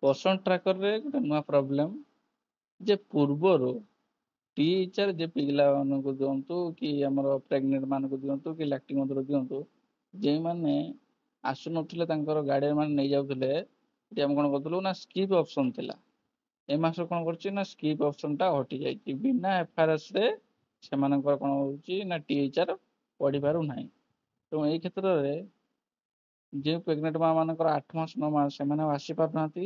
ପସନ୍ଦ ଟ୍ରାକରରେ ଗୋଟେ ନୂଆ ପ୍ରୋବ୍ଲେମ ଯେ ପୂର୍ବରୁ ଟିଚର ଯେ ପିଲାମାନଙ୍କୁ ଦିଅନ୍ତୁ କି ଆମର ପ୍ରେଗନେଣ୍ଟ ମାନଙ୍କୁ ଦିଅନ୍ତୁ କି ଲାକ୍ଟିଂ ମଦର ଦିଅନ୍ତୁ, ଯେଉଁମାନେ ଆସୁନଥିଲେ ତାଙ୍କର ଗାର୍ଡିଆନ ମାନେ ନେଇଯାଉଥିଲେ, ଏଠି ଆମେ କ'ଣ କରୁଥିଲୁ ନା ସ୍କିପ୍ ଅପସନ୍ ଥିଲା। ଏ ମାସ କ'ଣ କରୁଛି ନା ସ୍କିପ୍ ଅପସନ୍ଟା ହଟି ଯାଇଛି। ବିନା ଏଫଆରଏସ୍ରେ ସେମାନଙ୍କର କ'ଣ ହେଉଛି ନା ଟିଚର ପଢ଼ିପାରୁନାହିଁ। ତେଣୁ ଏଇ କ୍ଷେତ୍ରରେ ଯେଉଁ ପ୍ରେଗନେଣ୍ଟ ମା ମାନଙ୍କର 8 ମାସ 9 ମାସ ସେମାନେ ଆଉ ଆସିପାରୁନାହାନ୍ତି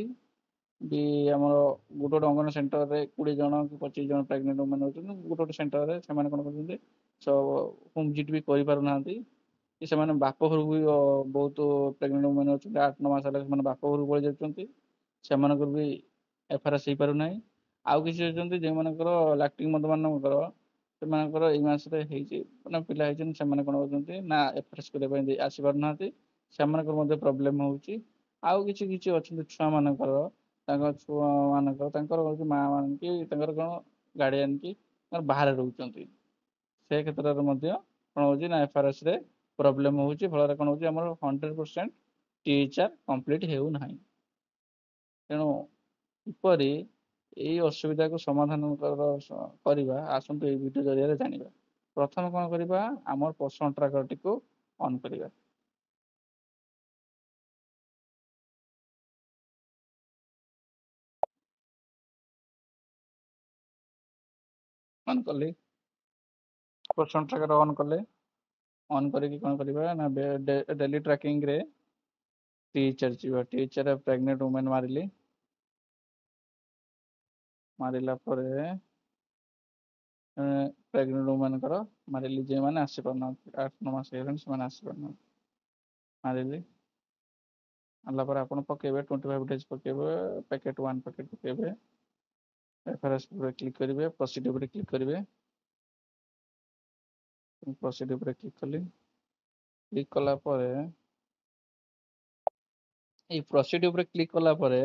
ବି ଆମର ଗୋଟେ ଗୋଟେ ଅଙ୍ଗନ ସେଣ୍ଟରରେ 20 ଜଣ କି 25 ଜଣ ପ୍ରେଗନେଣ୍ଟ ମାନେ ଅଛନ୍ତି। ଗୋଟେ ଗୋଟେ ସେଣ୍ଟରରେ ସେମାନେ କ'ଣ କରୁଛନ୍ତି ହୋମ୍ ଭିଜିଟ୍ ବି କରିପାରୁନାହାନ୍ତି କି ସେମାନେ ବାପ ଘରକୁ ବି ବହୁତ ପ୍ରେଗନେଣ୍ଟ ମାନେ ଅଛନ୍ତି 8 9 ମାସ ହେଲେ ସେମାନେ ବାପ ଘରକୁ ପଳେଇ ଯାଉଛନ୍ତି, ସେମାନଙ୍କର ବି ଏଫଆରଏସ୍ ହେଇପାରୁନାହିଁ। ଆଉ କିଛି ଅଛନ୍ତି ଯେଉଁମାନଙ୍କର ଲାକ୍ଟିଂ ମଦର ମାନଙ୍କର ସେମାନଙ୍କର ଏଇ ମାସରେ ହେଇଛି ମାନେ ପିଲା ହେଇଛନ୍ତି, ସେମାନେ କ'ଣ କରୁଛନ୍ତି ନା ଏଫଆରଏସ୍ କରିବା ପାଇଁ ଆସିପାରୁନାହାନ୍ତି, ସେମାନଙ୍କର ମଧ୍ୟ ପ୍ରୋବ୍ଲେମ ହେଉଛି। ଆଉ କିଛି କିଛି ଅଛନ୍ତି ଛୁଆମାନଙ୍କର ତାଙ୍କ ଛୁଆମାନଙ୍କର ତାଙ୍କର ହେଉଛି ମା ମାନେ କି ତାଙ୍କର କ'ଣ ଗାର୍ଡିଆନ କି ତାଙ୍କର ବାହାରେ ରହୁଛନ୍ତି, ସେ କ୍ଷେତ୍ରରେ ମଧ୍ୟ କ'ଣ ହେଉଛି ନା ଏଫଆରଏସ୍ରେ ପ୍ରୋବ୍ଲେମ ହେଉଛି। ଫଳରେ କ'ଣ ହେଉଛି ଆମର 100% ଟିଚର କମ୍ପ୍ଲିଟ୍ ହେଉନାହିଁ। ତେଣୁ କିପରି ଏଇ ଅସୁବିଧାକୁ ସମାଧାନ କରିବା ଆସନ୍ତୁ ଏଇ ଭିଡ଼ିଓ ଜରିଆରେ ଜାଣିବା। ପ୍ରଥମେ କ'ଣ କରିବା, ଆମର ପସନ୍ଦ ଟ୍ରାକରଟିକୁ ଅନ୍ କରିବା। ଅନ୍ କଲି, ପସନ୍ଦ ଟ୍ରାକର ଅନ୍ କଲେ, ଅନ୍ କରିକି କ'ଣ କରିବା ନା ଡେଲି ଟ୍ରାକିଂରେ ଟିଚର ଯିବା। ଟିଚର ପ୍ରେଗନେଣ୍ଟ ଓମେନ୍ ମାରିଲି, ମାରିଲା ପରେ ପ୍ରେଗନେଣ୍ଟ ଓମେନ୍ଙ୍କର ମାରିଲି ଯେଉଁମାନେ ଆସିପାରୁନାହାନ୍ତି 8 9 ମାସ ହେଇଗଲାଣି ସେମାନେ ଆସିପାରୁନାହାନ୍ତି, ମାରିଲି। ମାରିଲା ପରେ ଆପଣ ପକେଇବେ 25 ଡେଜ୍ ପକେଇବେ, ପ୍ୟାକେଟ୍ 1 ପ୍ୟାକେଟ୍ ପକେଇବେ, ଏଫଆରଏସ୍ ଉପରେ କ୍ଲିକ୍ କରିବେ, ପ୍ରୋସିଡ୍ ଉପରେ କ୍ଲିକ୍ କରିବେ। ପ୍ରୋସିଡ୍ ଉପରେ କ୍ଲିକ୍ କଲି, କ୍ଲିକ୍ କଲା ପରେ ଏଇ ପ୍ରୋସିଡ୍ ଉପରେ କ୍ଲିକ୍ କଲା ପରେ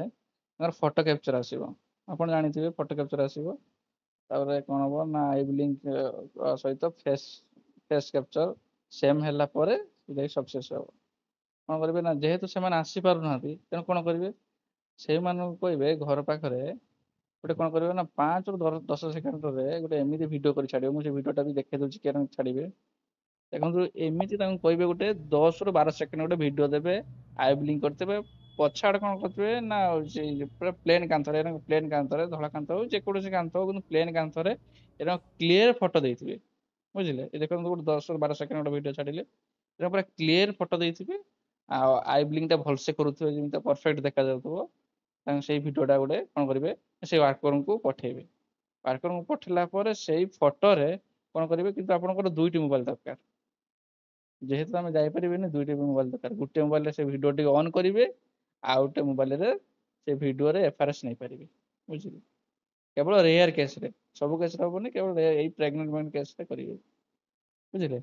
ତାଙ୍କର ଫଟୋ କ୍ୟାପଚର ଆସିବ। ଆପଣ ଜାଣିଥିବେ ଫଟୋ କ୍ୟାପଚର ଆସିବ। ତାପରେ କ'ଣ ହବ ନା ଆଇ ବ୍ଲିଙ୍କ ସହିତ ଫେସ୍ କ୍ୟାପଚର ସେମ୍ ହେଲା ପରେ ଯାଇ ସକ୍ସେସ୍ ହେବ। କ'ଣ କରିବେ ନା ଯେହେତୁ ସେମାନେ ଆସିପାରୁନାହାନ୍ତି, ତେଣୁ କ'ଣ କରିବେ ସେଇମାନଙ୍କୁ କହିବେ ଘର ପାଖରେ ଗୋଟେ କ'ଣ କରିବେ ନା 5 ରୁ 10 ସେକେଣ୍ଡରେ ଗୋଟେ ଏମିତି ଭିଡ଼ିଓ କରି ଛାଡ଼ିବେ। ମୁଁ ସେ ଭିଡ଼ିଓଟା ବି ଦେଖେଇ ଦେଉଛି କେମିତି ଛାଡ଼ିବେ। ଦେଖନ୍ତୁ ଏମିତି ତାଙ୍କୁ କହିବେ ଗୋଟେ 10 ରୁ 12 ସେକେଣ୍ଡ ଗୋଟେ ଭିଡ଼ିଓ ଦେବେ, ଆଇ ବ୍ଲିଙ୍କ କରିଦେବେ, ପଛ ଆଡ଼େ କ'ଣ କରିଥିବେ ନା ପୁରା ପ୍ଲେନ୍ କାନ୍ଥରେ ଧଳା କାନ୍ଥ ହଉ ଯେକୌଣସି କାନ୍ଥ ହଉ କିନ୍ତୁ ପ୍ଲେନ୍ କାନ୍ଥରେ ଏରା କ୍ଲିୟର ଫଟୋ ଦେଇଥିବେ। ବୁଝିଲେ, ଏ ଦେଖନ୍ତୁ ଗୋଟେ 10 ରୁ 12 ସେକେଣ୍ଡ ଗୋଟେ ଭିଡ଼ିଓ ଛାଡ଼ିଲେ, ଏରା ପୁରା କ୍ଲିୟର ଫଟୋ ଦେଇଥିବେ ଆଉ ଆଇ ବ୍ଲିଙ୍କଟା ଭଲସେ କରୁଥିବେ ଯେମିତି ପରଫେକ୍ଟ ଦେଖାଯାଉଥିବ। ତାଙ୍କୁ ସେଇ ଭିଡ଼ିଓଟା ଗୋଟେ କ'ଣ କରିବେ ସେଇ ୱାର୍କରଙ୍କୁ ପଠେଇବେ। ୱାର୍କରଙ୍କୁ ପଠେଇଲା ପରେ ସେଇ ଫଟୋରେ କ'ଣ କରିବେ, କିନ୍ତୁ ଆପଣଙ୍କର 2ଟି ମୋବାଇଲ ଦରକାର। ଯେହେତୁ ଆମେ ଯାଇପାରିବେନି 2ଟି ମୋବାଇଲ ଦରକାର। ଗୋଟେ ମୋବାଇଲରେ ସେ ଭିଡ଼ିଓଟି ଅନ୍ କରିବେ, ଆଉ ଗୋଟେ ମୋବାଇଲରେ ସେ ଭିଡ଼ିଓରେ ଏଫଆରଏସ୍ ନେଇପାରିବେ। ବୁଝିଲେ, କେବଳ ରେୟାର କେସ୍ରେ, ସବୁ କେସ୍ରେ ହେବନି, କେବଳ ଏଇ ପ୍ରେଗନେଣ୍ଟ ମ୍ୟାନ୍ କେସ୍ରେ କରିବେ। ବୁଝିଲେ,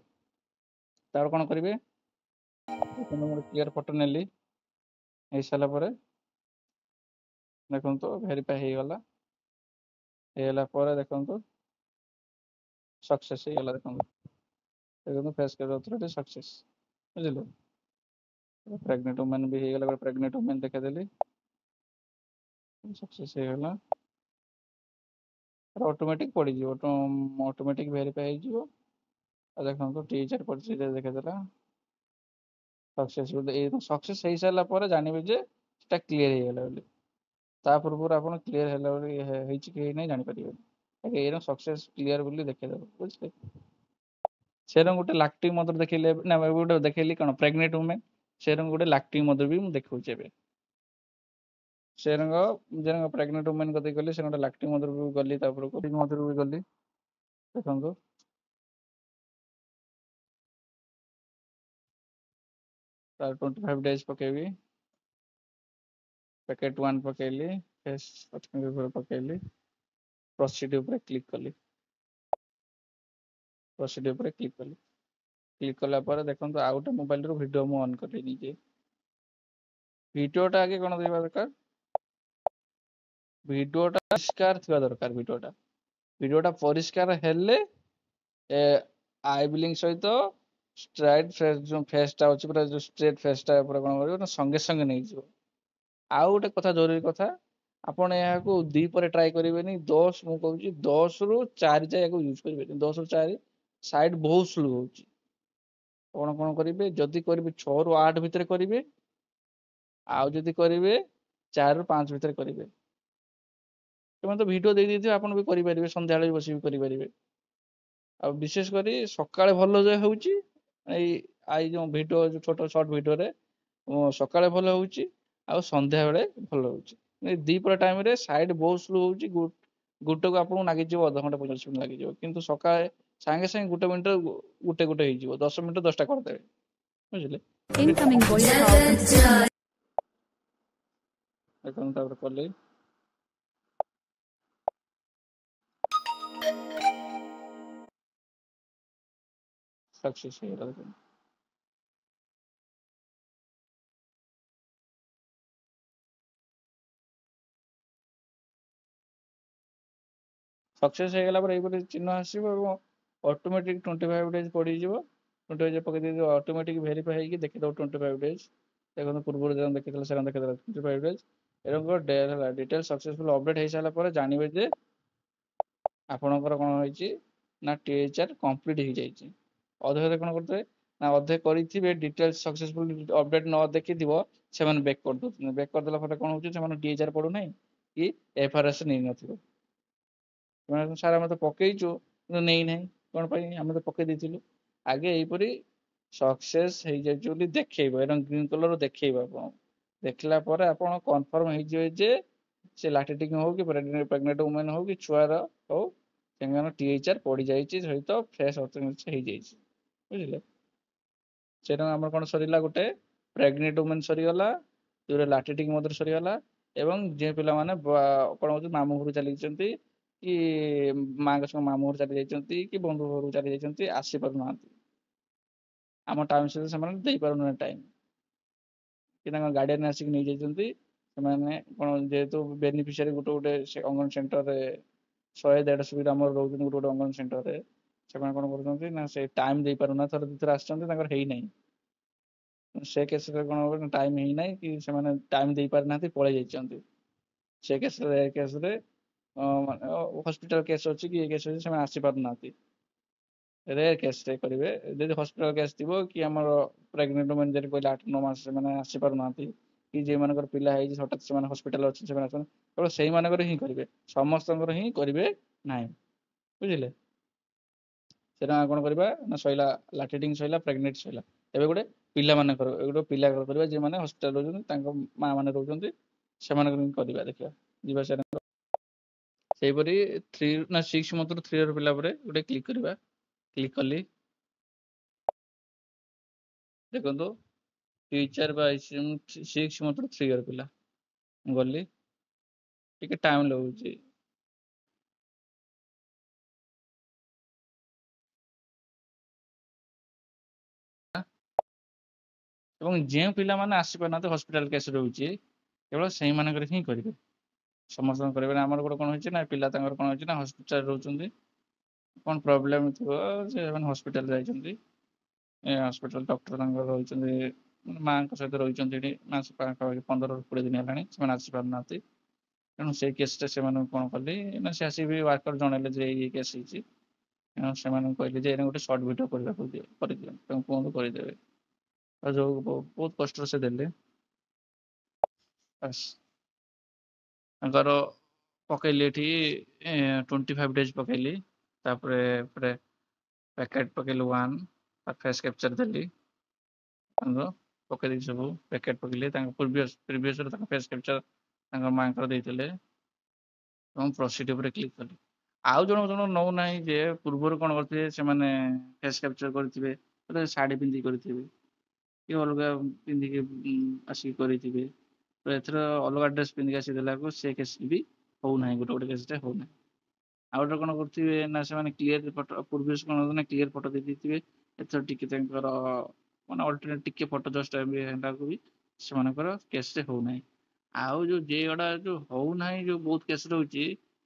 ତାପରେ କ'ଣ କରିବେ, ଦେଖନ୍ତୁ ମୁଁ କ୍ଲିୟର ଫଟୋ ନେଲି, ହେଇସାରିଲା ପରେ ଦେଖନ୍ତୁ ଭେରିଫାଏ ହେଇଗଲା। ହେଇଗଲା ପରେ ଦେଖନ୍ତୁ ସକ୍ସେସ୍ ହେଇଗଲା। ଦେଖନ୍ତୁ ଫେସ୍ କ୍ୟାପଚର ଅଥରିଟି ସକ୍ସେସ୍। ବୁଝିଲେ, ପ୍ରେଗନେଣ୍ଟ ଓମେନ୍ ବି ହେଇଗଲା। ଗୋଟେ ପ୍ରେଗନେଣ୍ଟ ଓମେନ୍ ଦେଖେଇଦେଲି, ସକ୍ସେସ୍ ହେଇଗଲା। ଅଟୋମେଟିକ୍ ପଡ଼ିଯିବ, ଅଟୋମେଟିକ୍ ଭେରିଫାଏ ହେଇଯିବ। ଆଉ ଦେଖନ୍ତୁ ଟିଚର ପରିଚୟ ଦେଖେଇଦେଲା ସକ୍ସେସ୍। ଏଇ ସକ୍ସେସ୍ ହେଇସାରିଲା ପରେ ଜାଣିବେ ଯେ ସେଟା କ୍ଲିୟର ହେଇଗଲା ବୋଲି। ତା ପୂର୍ବରୁ ଆପଣ କ୍ଲିୟର ହେଲା ବୋଲି ହେଇଛି କି ହେଇନାହିଁ ଜାଣିପାରିବେନି। ଏଇଟା ସକ୍ସେସ୍ କ୍ଲିୟର ବୋଲି ଦେଖେଇଦେବ। ବୁଝିଲେ, ସେରকম ଗୋଟେ ଲାକ୍ଟିଂ ମଦର ଦେଖେଇଲେ ନା ଗୋଟେ ଦେଖେଇଲି କ'ଣ ପ୍ରେଗନେଣ୍ଟ ଓମେନ୍, ସେରকম ଗୋଟେ ଲାକ୍ଟିଂ ମଦର ବି ମୁଁ ଦେଖଉଛି ଏବେ। ସେରଙ୍ଗ ପ୍ରେଗନେଣ୍ଟ ଓମେନ୍ କତିକି ଗଲି, ସେ ଗୋଟେ ଲାକ୍ଟିଂ ମଦରକୁ ଗଲି, ତାପରକୁ ମଦରକୁ ବି ଗଲି। ଦେଖନ୍ତୁ ତାର 25 ଡେଜ୍ ପକେଇବି, ପ୍ୟାକେଟ୍ 1 ପକେଇଲି, ଫେସ୍ ପକେଇଲି, ପ୍ରୋସିଡ୍ ଉପରେ କ୍ଲିକ୍ କଲି, ପ୍ରୋସିଡ୍ ଉପରେ କ୍ଲିକ୍ କଲି। କ୍ଲିକ୍ କଲା ପରେ ଦେଖନ୍ତୁ ଆଉ ଗୋଟେ ମୋବାଇଲରୁ ଭିଡ଼ିଓ ମୁଁ ଅନ୍ କଲି ନିଜେ। ଭିଡ଼ିଓଟା ଆଗେ କ'ଣ ଦେବା ଦରକାର, ଭିଡ଼ିଓଟା ପରିଷ୍କାର ଥିବା ଦରକାର। ଭିଡ଼ିଓଟା ପରିଷ୍କାର ହେଲେ ଆଇ ବ୍ଲିଙ୍କ ସହିତ ଷ୍ଟ୍ରାଇଟ୍ ଫେସ୍ ଯେଉଁ ଫେସ୍ଟା ଅଛି ପୁରା ଯେଉଁ ଷ୍ଟ୍ରେଟ୍ ଫେସ୍ଟା ପୁରା କ'ଣ କରିବ ନା ସଙ୍ଗେ ସଙ୍ଗେ ନେଇଯିବ। ଆଉ ଗୋଟେ କଥା ଜରୁରୀ କଥା, ଆପଣ ଏହାକୁ 2 ପରେ ଟ୍ରାଏ କରିବେନି। 10 ମୁଁ କହୁଛି 10 ରୁ 4 ଯାଏ ୟାକୁ ୟୁଜ କରିବେନି। 10 ରୁ 4 ସାଇଡ ବହୁତ ସ୍ଲୋ ହଉଛି। ଆପଣ କଣ କରିବେ, ଯଦି କରିବେ 6 ରୁ 8 ଭିତରେ କରିବେ, ଆଉ ଯଦି କରିବେ 4 ରୁ 5 ଭିତରେ କରିବେ। ସେମାନେ ତ ଭିଡିଓ ଦେଇଥିବେ, ଆପଣ ବି କରିପାରିବେ, ସନ୍ଧ୍ୟାବେଳେ ବି ବସିକି କରିପାରିବେ। ଆଉ ବିଶେଷ କରି ସକାଳେ ଭଲ ଯେ ହଉଛି, ଏଇ ଏଇ ଯୋଉ ଭିଡିଓ ଯୋଉ ଛୋଟ ସର୍ଟ ଭିଡିଓରେ ସକାଳେ ଭଲ ହଉଛି, ଆଉ ସନ୍ଧ୍ୟାବେଳେ ଭଲ ହଉଛି। ଏଇ ଦ୍ୱିପହର ଟାଇମରେ ସାଇଡ ବହୁତ ସ୍ଲୋ ହଉଛି। ଗୋଟେକୁ ଆପଣଙ୍କୁ ଲାଗିଯିବ ଅଧଘଣ୍ଟା 45 ମିନିଟ୍ ଲାଗିଯିବ, କିନ୍ତୁ ସକାଳେ ସାଙ୍ଗେ ସାଙ୍ଗେ ଗୋଟେ ମିନିଟ ଗୋଟେ ଗୋଟେ ହେଇଯିବ। 10 ମିନିଟ 10ଟା କରିଦେବେ, ବୁଝିଲେ। Incoming voice call from ଦେଖନ୍ତୁ ତାପରେ କଲି ସକ୍ସେସ୍ ହେଇଗଲା। ଦେଖନ୍ତୁ ସକ୍ସେସ୍ ହେଇଗଲା ପରେ ଏଇପରି ଚିହ୍ନ ଆସିବ ଏବଂ ଅଟୋମେଟିକ 25 ଡେଜ୍ ପଡ଼ିଯିବ। 25 ପକେଇ ଦେଇଯିବ, ଅଟୋମେଟିକ ଭେରିଫାଇ ହେଇକି ଦେଖିଦେବ 25 ଡେଜ୍। ଦେଖନ୍ତୁ ପୂର୍ବରୁ ଯେମିତି ଦେଖିଥିଲେ ସେମିତି ଦେଖିଦେଲା 25 ଡେଜ୍। ଏବଂ ହେଲା ଡିଟେଲ ସକ୍ସେସଫୁଲ ଅପଡେଟ୍ ହେଇସାରିଲା ପରେ ଜାଣିବେ ଯେ ଆପଣଙ୍କର କଣ ହେଇଛି ନା THR କମ୍ପ୍ଲିଟ୍ ହେଇଯାଇଛି। ଅଧେ କଣ କରୁଥିବେ ନା ଅଧେ କରିଥିବେ ଡିଟେଲ୍ସ ସକ୍ସେସଫୁଲ ଅପଡେଟ୍ ନ ଦେଖିଥିବ, ସେମାନେ ବେକ୍ କରିଦଉଛନ୍ତି। ବେକ୍ କରିଦେଲା ପରେ କଣ ହଉଛି, ସେମାନେ THR ପଡୁନାହିଁ କି FRS ନେଇନଥିବ। ସାର୍ ଆମେ ତ ପକେଇଛୁ କିନ୍ତୁ ନେଇନାହିଁ, କଣ ପାଇଁ? ଆମେ ତ ପକେଇ ଦେଇଥିଲୁ। ଆଗେ ଏଇପରି ସକ୍ସେସ୍ ହେଇଯାଇଛି ବୋଲି ଦେଖେଇବ, ଏବଂ ଗ୍ରୀନ କଲର ଦେଖେଇବ। ଆପଣ ଦେଖିଲା ପରେ ଆପଣ କନଫର୍ମ ହେଇଯିବେ ଯେ ସେ ଲାକ୍ଟେଟିଂ ହଉ କି ପ୍ରେଗନେଣ୍ଟ ଓମେନ୍ ହଉ କି ଛୁଆର ହଉ, ସେମାନେ THR ପଡିଯାଇଛି ସହିତ ଫ୍ରେଶ ଅଟୋମେଟିକ୍ ହେଇଯାଇଛି, ବୁଝିଲେ। ସେଟା ଆମର କଣ ସରିଲା, ଗୋଟେ ପ୍ରେଗନେଣ୍ଟ ଓମେନ୍ ସରିଗଲା, ଦୁଇରେ ଲାକ୍ଟେଟିଂ ମଧ୍ୟ ସରିଗଲା, ଏବଂ ଯେଉଁ ପିଲାମାନେ କଣ ହଉଛି ମାମୁଁ ଘରୁ ଚାଲିଛନ୍ତି କି ମାଙ୍କ ସହ ମାମୁଁ ଘର ଚାଲି ଯାଇଛନ୍ତି କି ବନ୍ଧୁ ଘରକୁ ଚାଲି ଯାଇଛନ୍ତି, ଆସିପାରୁନାହାନ୍ତି, ଆମ ଟାଇମ୍ ସହିତ ସେମାନେ ଦେଇପାରୁନାହାନ୍ତି ଟାଇମ୍, କି ତାଙ୍କ ଗାର୍ଡିଆନ ଆସିକି ନେଇଯାଇଛନ୍ତି। ସେମାନେ କଣ ଯେହେତୁ ବେନିଫିସିଆରୀ ଗୋଟେ ଗୋଟେ ସେ ଅଙ୍ଗନବାଡି ସେଣ୍ଟରରେ 100-150 ପିଲା ଆମର ରହୁଛନ୍ତି ଗୋଟେ ଗୋଟେ ଅଙ୍ଗନବାଡି ସେଣ୍ଟରରେ, ସେମାନେ କଣ କରୁଛନ୍ତି ନା ସେ ଟାଇମ୍ ଦେଇପାରୁନାହାନ୍ତି। ଥରେ ଦୁଇଥର ଆସିଛନ୍ତି, ତାଙ୍କର ହେଇନାହିଁ। ସେ କେସରେ କଣ ହବ, ଟାଇମ୍ ହେଇନାହିଁ କି ସେମାନେ ଟାଇମ୍ ଦେଇପାରିନାହାନ୍ତି, ପଳେଇ ଯାଇଛନ୍ତି। ସେ କେସରେ ହସ୍ପିଟାଲ କେସ୍ ଅଛି କି ଏ କେସ୍ ଅଛି, ସେମାନେ ଆସିପାରୁନାହାନ୍ତି। ରେୟାର କେସରେ କରିବେ। ଯଦି ହସ୍ପିଟାଲ କେସ୍ ଥିବ କି ଆମର ପ୍ରେଗନେଣ୍ଟ ଓମେନ୍ ଯଦି କହିଲେ 8-9 ମାସ ସେମାନେ ଆସିପାରୁନାହାନ୍ତି, କି ଯେଉଁମାନଙ୍କର ପିଲା ହେଇଛି ହଠାତ୍ ସେମାନେ ହସ୍ପିଟାଲ ଅଛନ୍ତି ସେମାନେ ଆସନ୍ତି, କେବଳ ସେଇମାନଙ୍କର ହିଁ କରିବେ, ସମସ୍ତଙ୍କର ହିଁ କରିବେ ନାହିଁ, ବୁଝିଲେ। ସେଟା କଣ କରିବା ନା ସଇଲା, ଲାକ୍ଟେଟିଂ ସଇଲା, ପ୍ରେଗନେଣ୍ଟ ସଇଲା। ଏବେ ଗୋଟେ ପିଲାମାନଙ୍କର ଗୋଟେ ପିଲା କରିବା, ଯେଉଁମାନେ ହସ୍ପିଟାଲ ରହୁଛନ୍ତି, ତାଙ୍କ ମା ମାନେ ରହୁଛନ୍ତି, ସେମାନଙ୍କର ହିଁ କରିବା। ଦେଖିବା ଯିବା ସେଟା ସେଇପରି 6 ମନ୍ଥରୁ 3 ଇୟର ପିଲା ପରେ ଗୋଟେ କ୍ଲିକ୍ କରିବା। କ୍ଲିକ୍ କଲି, ଦେଖନ୍ତୁ ଟିଚର ବା 6 ମନ୍ଥରୁ 3 ଇୟର ପିଲା ଗଲି, ଟିକେ ଟାଇମ୍ ଲାଗୁଛି। ଏବଂ ଯେଉଁ ପିଲାମାନେ ଆସିପାରୁନାହାନ୍ତି, ହସ୍ପିଟାଲ କେସ୍ ରହୁଛି, କେବଳ ସେଇମାନଙ୍କର ହିଁ କରିବେ, ସମସ୍ତଙ୍କ କରିବେ ନା। ଆମର ଗୋଟେ କଣ ହେଇଛି ନା, ପିଲା ତାଙ୍କର କଣ ହେଇଛି ନା ହସ୍ପିଟାଲ ରହୁଛନ୍ତି, କଣ ପ୍ରୋବ୍ଲେମ ଥିବ, ସେମାନେ ହସ୍ପିଟାଲ ଯାଇଛନ୍ତି, ହସ୍ପିଟାଲ ଡକ୍ଟର ତାଙ୍କର ରହିଛନ୍ତି, ମାଙ୍କ ସହିତ ରହିଛନ୍ତି ଏଠି ମାସ ପାଖାପାଖି 15-20 ଦିନ ହେଲାଣି, ସେମାନେ ଆସିପାରୁନାହାନ୍ତି। ତେଣୁ ସେଇ କେସରେ ସେମାନଙ୍କୁ କଣ କଲି ନା, ସେ ଆସିବି ୱାର୍କର ଜଣେଇଲେ ଯେ ଏଇ କେସ୍ ହେଇଛି। ସେମାନଙ୍କୁ କହିଲି ଯେ ଏଇନା ଗୋଟେ ସର୍ଟ ଭିଡ଼ିଓ କରିବାକୁ କରିଦିଅ, ତାଙ୍କୁ କୁହନ୍ତୁ କରିଦେବେ। ଆଉ ଯୋଉ ବହୁତ କଷ୍ଟରେ ସେ ଦେଲେ, ବାସ୍ ତାଙ୍କର ପକେଇଲି ଏଠି 25 ଡେଜ୍ ପକେଇଲି। ତାପରେ ପ୍ୟାକେଟ୍ ପକେଇଲି 1, ଫେସ୍ କ୍ୟାପଚର ଦେଲି, ତାଙ୍କର ପକେଇ ଦେଇଛି ସବୁ ପ୍ୟାକେଟ୍ ପକେଇଲି। ତାଙ୍କ ପ୍ରିଭିୟସରେ ତାଙ୍କ ଫେସ୍ କ୍ୟାପଚର ତାଙ୍କ ମାଙ୍କର ଦେଇଥିଲେ, ଏବଂ ପ୍ରୋସିଡ୍ ଉପରେ କ୍ଲିକ୍ କଲି। ଆଉ ଜଣ ନେଉନାହିଁ ଯେ ପୂର୍ବରୁ କଣ କରିଥିବେ, ସେମାନେ ଫେସ୍ କ୍ୟାପଚର କରିଥିବେ, ଶାଢ଼ୀ ପିନ୍ଧିକି କରିଥିବେ କି ଅଲଗା ପିନ୍ଧିକି ଆସିକି କରିଥିବେ, ତ ଏଥର ଅଲଗା ଡ୍ରେସ୍ ପିନ୍ଧିକି ଆସିକି ଦେଲାକୁ ସେ କେସ୍ ବି ହଉନାହିଁ, ଗୋଟେ ଗୋଟେ କେସ୍ରେ ହଉନାହିଁ। ଆଉ ଗୋଟେ କଣ କରୁଥିବେ ନା, ସେମାନେ କ୍ଲିୟର ଫଟୋ ପୂର୍ବରୁ କଣ ନା କ୍ଲିୟର ଫଟୋ ଦେଇଥିବେ, ଏଥର ଟିକେ ତାଙ୍କର ମାନେ ଅଲ୍ଟରନେଟ୍ ଟିକେ ଫଟୋ ଜଷ୍ଟ ହେଲାକୁ ବି ସେମାନଙ୍କର କେସ୍ରେ ହଉନାହିଁ। ଆଉ ଯେ ଗୁଡ଼ା ଯୋଉ ହଉନାହିଁ, ଯୋଉ ବହୁତ କେସ୍ ରହୁଛି,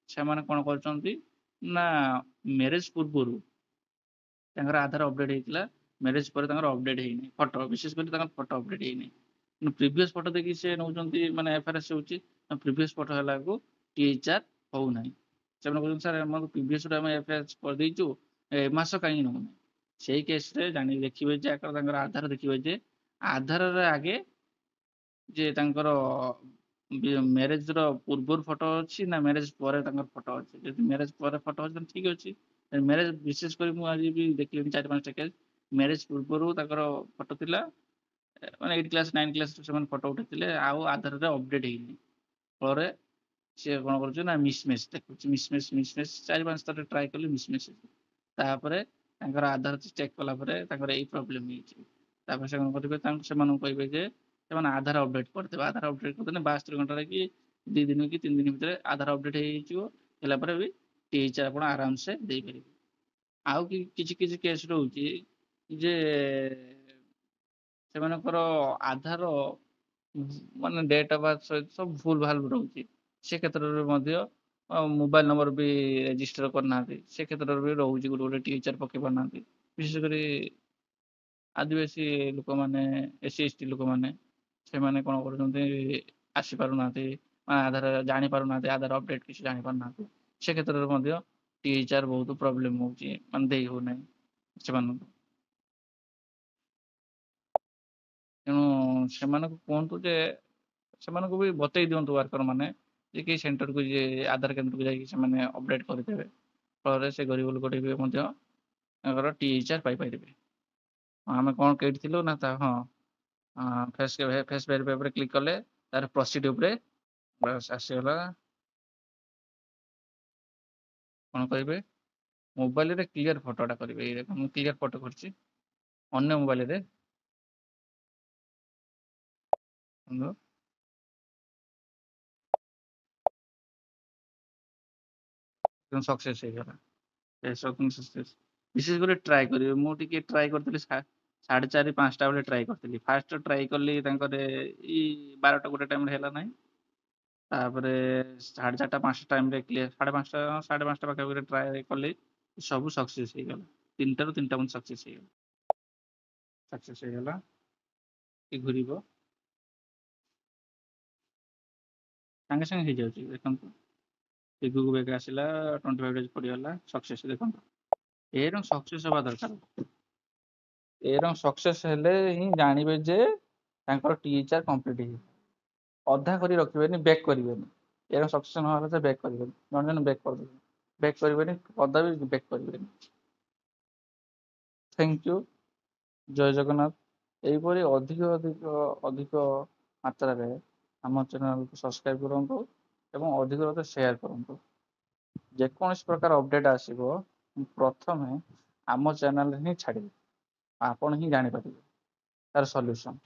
ସେମାନେ କଣ କରୁଛନ୍ତି ନା ମ୍ୟାରେଜ ପୂର୍ବରୁ ତାଙ୍କର ଆଧାର ଅପଡେଟ୍ ହେଇଥିଲା, ମ୍ୟାରେଜ ପରେ ତାଙ୍କର ଅପଡେଟ୍ ହେଇନି, ଫଟୋ ବିଶେଷ କରି ତାଙ୍କର ଫଟୋ ଅପଡେଟ୍ ହେଇନି। ପ୍ରିଭିୟସ୍ ଫଟୋ ଦେଖି ସେ ନେଉଛନ୍ତି ମାନେ ଏଫଆରଏସ୍ ହେଉଛି, ପ୍ରିଭିୟସ୍ ଫଟୋ ହେଲାକୁ ଟିଏଚଆର୍ ହେଉନାହିଁ। ସେମାନେ କହୁଛନ୍ତି ସାର୍ ଆମକୁ ପ୍ରିଭିୟସ୍ରୁ ଆମେ ଏଫଆରଏସ୍ କରିଦେଇଛୁ, ଏ ମାସ କାହିଁକି ନେଉନାହିଁ। ସେଇ କେସ୍ରେ ଦେଖିବେ ଯେ ତାଙ୍କର ଆଧାର ଦେଖିବେ ଯେ ଆଧାରରେ ଆଗେ ଯେ ତାଙ୍କର ମ୍ୟାରେଜର ପୂର୍ବରୁ ଫଟୋ ଅଛି ନା ମ୍ୟାରେଜ ପରେ ତାଙ୍କର ଫଟୋ ଅଛି। ଯଦି ମ୍ୟାରେଜ ପରେ ଫଟୋ ଅଛି ତାହେଲେ ଠିକ୍ ଅଛି। ମ୍ୟାରେଜ ବିଶେଷ କରି ମୁଁ ଆଜି ବି ଦେଖିଲିଣି 4-5ଟା କେସ୍, ମ୍ୟାରେଜ ପୂର୍ବରୁ ତାଙ୍କର ଫଟୋ ଥିଲା, ମାନେ 8 କ୍ଲାସ୍ 9 କ୍ଲାସ୍ ସେମାନେ ଫଟୋ ଉଠେଇଥିଲେ, ଆଉ ଆଧାରରେ ଅପଡେଟ୍ ହେଇନି। ଫଳରେ ସିଏ କ'ଣ କରୁଛି ନା ମିସ୍‌ମ୍ୟାଚ୍ ଦେଖୁଛି, ମିସ୍‌ମ୍ୟାଚ୍ 4-5 ଥର ଟ୍ରାଏ କଲି ମିସ୍‌ମ୍ୟାଚ୍। ତାପରେ ତାଙ୍କର ଆଧାର ଚେକ୍ କଲା ପରେ ତାଙ୍କର ଏଇ ପ୍ରୋବ୍ଲେମ୍ ହେଇଛି। ତାପରେ ସେ କ'ଣ କରିବେ, ସେମାନଙ୍କୁ କହିବେ ଯେ ସେମାନେ ଆଧାର ଅପଡେଟ୍ କରିଦେବେ। ଆଧାର ଅପଡେଟ୍ କରିଦେଲେ 72 ଘଣ୍ଟାରେ କି 2 ଦିନ କି 3 ଦିନ ଭିତରେ ଆଧାର ଅପଡେଟ୍ ହେଇଯିବ। ହେଲା ପରେ ବି ଟିଏଚଆର୍ ଆପଣ ଆରାମସେ ଦେଇପାରିବେ। ଆଉ କିଛି କିଛି କେସ୍ ରହୁଛି ଯେ ସେମାନଙ୍କର ଆଧାର ମାନେ ଡେଟ୍ ଅଫ୍ ବାର୍ଥ ସହିତ ସବୁ ଭୁଲ ଭାଲ ରହୁଛି। ସେ କ୍ଷେତ୍ରରେ ମଧ୍ୟ ମୋବାଇଲ ନମ୍ବର ବି ରେଜିଷ୍ଟର କରିନାହାନ୍ତି। ସେ କ୍ଷେତ୍ରରେ ବି ରହୁଛି, ଗୋଟେ ଗୋଟେ ଟିଏଚଆର୍ ପକେଇ ପାରୁନାହାନ୍ତି। ବିଶେଷ କରି ଆଦିବାସୀ ଲୋକମାନେ, SC ST ଲୋକମାନେ, ସେମାନେ କ'ଣ କରୁଛନ୍ତି ଆସିପାରୁନାହାନ୍ତି, ଆଧାର ଜାଣିପାରୁନାହାନ୍ତି, ଆଧାର ଅପଡେଟ୍ କିଛି ଜାଣିପାରୁନାହାନ୍ତି। ସେ କ୍ଷେତ୍ରରେ ମଧ୍ୟ ଟିଏଚଆର୍ ବହୁତ ପ୍ରୋବ୍ଲେମ୍ ହେଉଛି, ମାନେ ଦେଇ ହେଉନାହିଁ ସେମାନଙ୍କୁ। ତେଣୁ ସେମାନଙ୍କୁ କୁହନ୍ତୁ ଯେ ସେମାନଙ୍କୁ ବି ବତେଇ ଦିଅନ୍ତୁ ୱାର୍କର ମାନେ ଯେ କି ସେଣ୍ଟରକୁ ଆଧାର କେନ୍ଦ୍ରକୁ ଯାଇକି ସେମାନେ ଅପଡେଟ୍ କରିଦେବେ। ଫଳରେ ସେ ଗରିବ ଲୋକଟି ବି ମଧ୍ୟ ତାଙ୍କର ଟିଏଚଆର୍ ପାଇପାରିବେ। ଆମେ କ'ଣ କେଉଁଠି ଥିଲୁ ନା ହଁ, ଫେସ୍ ଭେରିଫାଇ ଉପରେ କ୍ଲିକ୍ କଲେ ତାର ପ୍ରୋସିଡ୍ ଉପରେ ବାସ୍ ଆସିଗଲା। କ'ଣ କରିବେ, ମୋବାଇଲରେ କ୍ଲିୟର ଫଟୋଟା କରିବେ। ଏଇ ଦେଖ ମୁଁ କ୍ଲିୟର ଫଟୋ କରିଛି ଅନ୍ୟ ମୋବାଇଲରେ। ସକ୍ସେସ୍ ହେଇଗଲା। ବିଶେଷ କରି ଟ୍ରାଏ କରିବେ। ମୁଁ ଟିକେ ଟ୍ରାଏ କରିଥିଲି 4:30-5ଟା ବେଳେ ଟ୍ରାଏ କରିଥିଲି। ଫାଷ୍ଟ ଟ୍ରାଏ କଲି ତାଙ୍କର ଏଇ 12ଟା 1ଟା ଟାଇମ୍ରେ ହେଲା ନାହିଁ। ତାପରେ 4:30-5ଟା ଟାଇମ୍ରେ କ୍ଲିୟର, 5:30 ପାଖାପାଖି ଟ୍ରାଏ କଲି, ସବୁ ସକ୍ସେସ୍ ହେଇଗଲା। 3ଟାରୁ 3ଟା ପର୍ଯ୍ୟନ୍ତ ସକ୍ସେସ୍ ହେଇଗଲା। କି ଘୁରିବ ସାଙ୍ଗେ ସାଙ୍ଗେ ହେଇଯାଉଛି। ଦେଖନ୍ତୁ ଏଗକୁ ବେଗ ଆସିଲା, 25 ଡେଜ୍ ପଡ଼ିଗଲା, ସକ୍ସେସ୍। ଦେଖନ୍ତୁ ଏରকম ସକ୍ସେସ୍ ହେବା ଦରକାର। ଏରକମ ସକ୍ସେସ୍ ହେଲେ ହିଁ ଜାଣିବେ ଯେ ତାଙ୍କର ଟିଏଚଆର୍ କମ୍ପ୍ଲିଟ୍ ହେଇଯିବ। ଅଧା କରି ରଖିବେନି, ବ୍ୟାକ୍ କରିବେନି। ଏରକମ ସକ୍ସେସ୍ ନହେଲେ ସେ ବ୍ୟାକ୍ କରିବେନି। ଜଣେ ଜଣେ ବ୍ୟାକ୍ କରିଦେବେ, ବ୍ୟାକ୍ କରିବେନି, ଅଧା ବି ବ୍ୟାକ୍ କରିବେନି। ଥ୍ୟାଙ୍କ ୟୁ, ଜୟ ଜଗନ୍ନାଥ। ଏହିପରି ଅଧିକ ମାତ୍ରାରେ ଆମ ଚ୍ୟାନେଲକୁ ସବସ୍କ୍ରାଇବ୍ କରନ୍ତୁ ଏବଂ ଅଧିକ ସେୟାର କରନ୍ତୁ। ଯେକୌଣସି ପ୍ରକାର ଅପଡେଟ୍ ଆସିବ ପ୍ରଥମେ ଆମ ଚ୍ୟାନେଲରେ ହିଁ ଛାଡ଼ିବେ, ଆପଣ ହିଁ ଜାଣିପାରିବେ ତାର ସଲ୍ୟୁସନ୍।